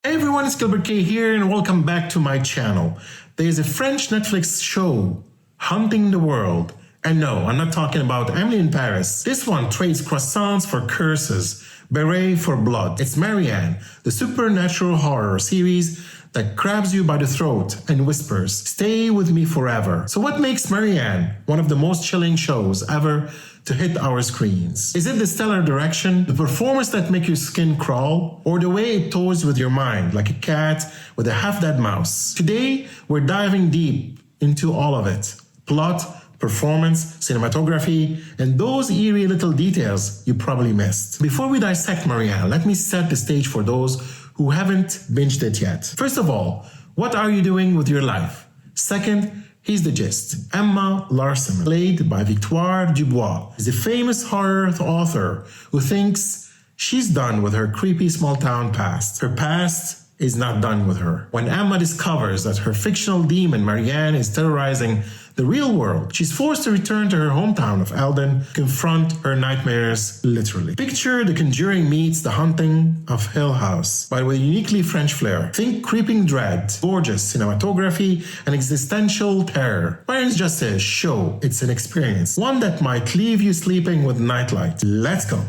Hey everyone, it's Gilbert.K here and welcome back to my channel. There's a French Netflix show, Hunting the World. And no, I'm not talking about Emily in Paris. This one trades croissants for curses, beret for blood. It's Marianne, the supernatural horror series that grabs you by the throat and whispers, "Stay with me forever." So what makes Marianne one of the most chilling shows ever to hit our screens? Is it the stellar direction, the performance that make your skin crawl, or the way it toys with your mind like a cat with a half-dead mouse? Today, we're diving deep into all of it. Plot, performance, cinematography, and those eerie little details you probably missed. Before we dissect Marianne, let me set the stage for those who haven't binged it yet. First of all, what are you doing with your life? Second, here's the gist. Emma Larson, played by Victoire Dubois, is a famous horror author who thinks she's done with her creepy small-town past. Her past is not done with her. When Emma discovers that her fictional demon Marianne is terrorizing the real world, she's forced to return to her hometown of Eldon, confront her nightmares literally. Picture The Conjuring meets The Haunting of Hill House, but with a uniquely French flair. Think creeping dread, gorgeous cinematography, and existential terror. But it's just a show, it's an experience. One that might leave you sleeping with nightlight. Let's go.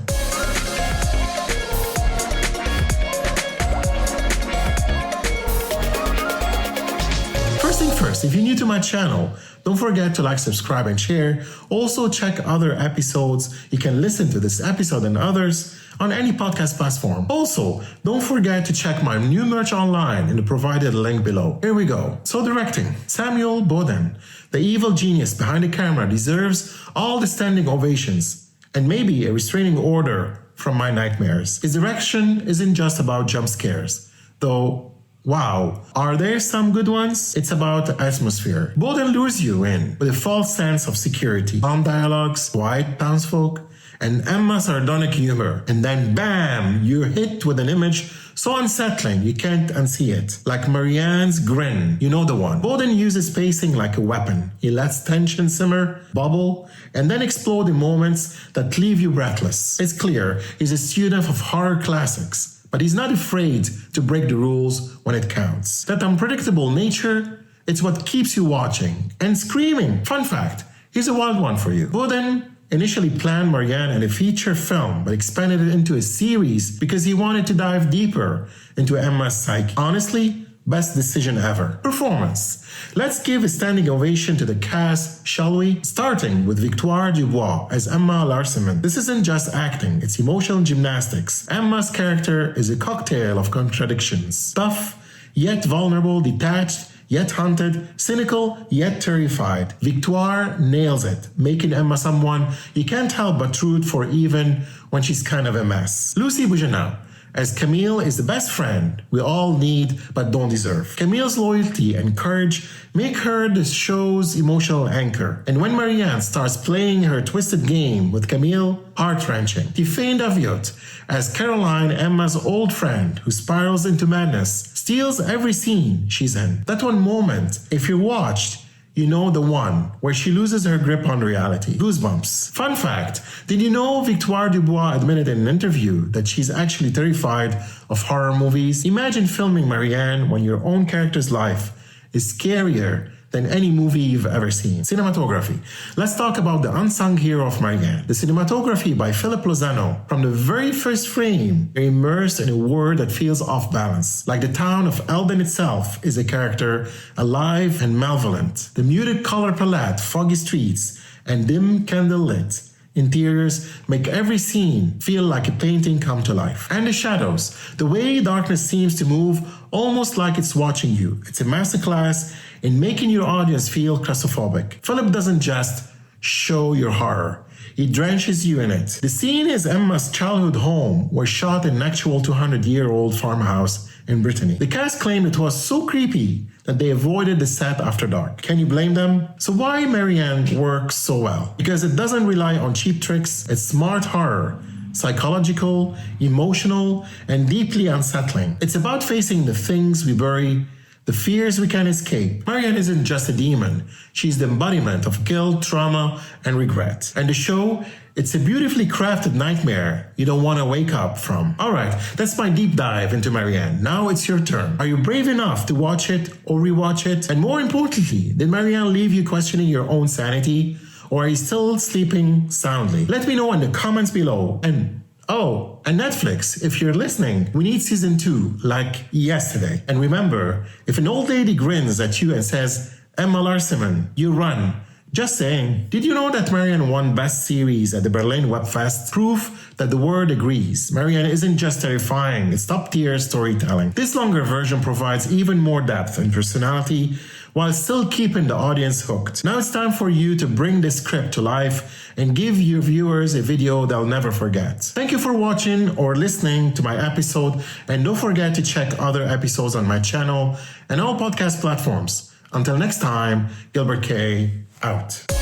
First, if you're new to my channel, don't forget to like, subscribe, and share. Also, check other episodes. You can listen to this episode and others on any podcast platform. Also, don't forget to check my new merch online in the provided link below. Here we go. So directing, Samuel Boden, the evil genius behind the camera, deserves all the standing ovations and maybe a restraining order from my nightmares. His direction isn't just about jump scares, though. Wow, are there some good ones? It's about atmosphere. Boden lures you in with a false sense of security, calm dialogues, quiet townsfolk, and Emma's sardonic humor. And then bam, you're hit with an image so unsettling you can't unsee it. Like Marianne's grin, you know the one. Boden uses pacing like a weapon. He lets tension simmer, bubble, and then explode in moments that leave you breathless. It's clear he's a student of horror classics, but he's not afraid to break the rules when it counts. That unpredictable nature, it's what keeps you watching and screaming. Fun fact, here's a wild one for you. Boden initially planned Marianne in a feature film, but expanded it into a series because he wanted to dive deeper into Emma's psyche. Honestly, best decision ever. Performance. Let's give a standing ovation to the cast, shall we? Starting with Victoire Dubois as Emma Larson. This isn't just acting, it's emotional gymnastics. Emma's character is a cocktail of contradictions. Tough, yet vulnerable, detached, yet haunted, cynical, yet terrified. Victoire nails it, making Emma someone you can't help but root for even when she's kind of a mess. Lucy Boujana as Camille is the best friend we all need but don't deserve. Camille's loyalty and courage make her the show's emotional anchor. And when Marianne starts playing her twisted game with Camille, heart-wrenching. Tiffany Daviot as Caroline, Emma's old friend who spirals into madness, steals every scene she's in. That one moment, if you watched, you know the one where she loses her grip on reality. Goosebumps. Fun fact, did you know Victoire Dubois admitted in an interview that she's actually terrified of horror movies? Imagine filming Marianne when your own character's life is scarier than any movie you've ever seen. Cinematography. Let's talk about the unsung hero of Marianne. The cinematography by Philip Lozano. From the very first frame, you're immersed in a world that feels off balance. Like the town of Eldon itself is a character, alive and malevolent. The muted color palette, foggy streets, and dim candlelit interiors make every scene feel like a painting come to life. And the shadows. The way darkness seems to move almost like it's watching you. It's a masterclass in making your audience feel claustrophobic. Philip doesn't just show your horror, he drenches you in it. The scene is Emma's childhood home, was shot in an actual 200-year-old farmhouse in Brittany. The cast claimed it was so creepy that they avoided the set after dark. Can you blame them? So why Marianne works so well? Because it doesn't rely on cheap tricks, it's smart horror. Psychological, emotional, and deeply unsettling. It's about facing the things we bury, the fears we can escape. Marianne isn't just a demon. She's the embodiment of guilt, trauma, and regret. And the show, it's a beautifully crafted nightmare you don't want to wake up from. Alright, that's my deep dive into Marianne. Now it's your turn. Are you brave enough to watch it or rewatch it? And more importantly, did Marianne leave you questioning your own sanity? Or are you still sleeping soundly? Let me know in the comments below. And Netflix, if you're listening, we need season 2, like yesterday. And remember, if an old lady grins at you and says, Emma Larsiman, you run. Just saying. Did you know that Marianne won Best Series at the Berlin Web Fest? Proof that the world agrees. Marianne isn't just terrifying, it's top-tier storytelling. This longer version provides even more depth and personality while still keeping the audience hooked. Now it's time for you to bring this script to life and give your viewers a video they'll never forget. Thank you for watching or listening to my episode, and don't forget to check other episodes on my channel and all podcast platforms. Until next time, Gilbert.K out.